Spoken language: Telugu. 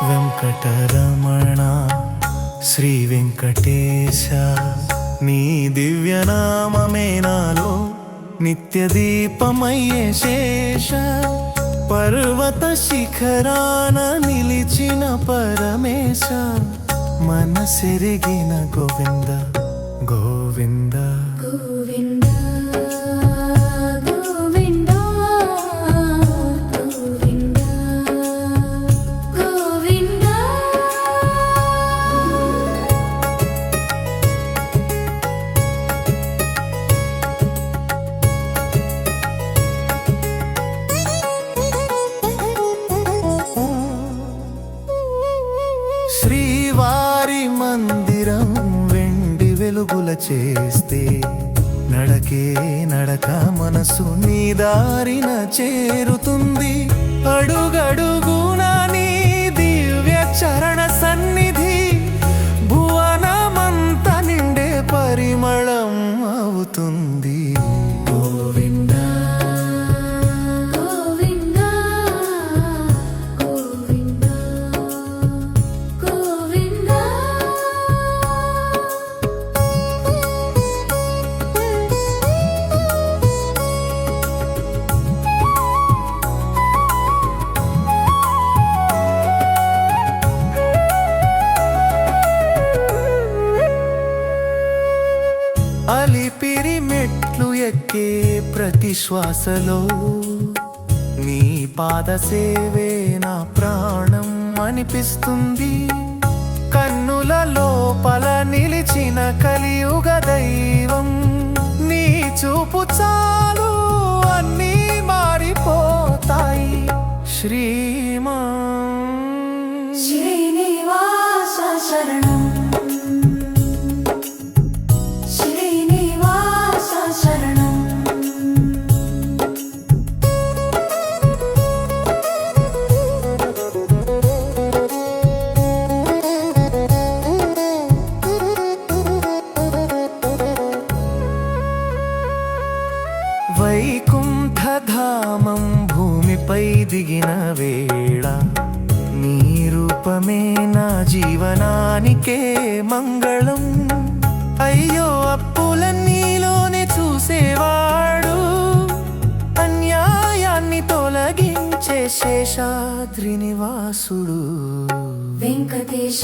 వెంకటరమణ శ్రీ వెంకటేశ నీ దివ్యనామమే నాలో నిత్య దీపమయ్యే శేష పర్వత శిఖరాన నిలిచిన పరమేశ మనసెరిగిన గోవింద గోవింద గోవింద గోవింద గోవింద గోవింద శ్రీవారి మందిరం వెండి వెలుగుల చేస్తే నడకే నడక మనసు నీ దారిన చేరుతుంది అడుగడుగున నీ దివ్య చరణ సన్నిధి భువనమంత నిండే పరిమళం అవుతుంది గోవింద గోవింద గోవింద గోవింద అలిపిరి మెట్లు ఎక్కే ప్రతి శ్వాసలో నీ పాద సేవే నా ప్రాణం అనిపిస్తుంది కన్నుల లోపల నిలిచిన కలియుగ దైవం నీ చూపు చాలు అన్నీ మారిపోతాయి శ్రీనివాస శరణం శ్రీనివాస శరణం వైకుంఠధామం భూమిపై దిగిన వేళ నీ రూపమే నా జీవనానికే మంగళం అయ్యో అప్పుల నీలోనే చూసేవాడు అన్యాయాన్ని తొలగించే శేషాద్రి నివాసుడు వెంకటేశ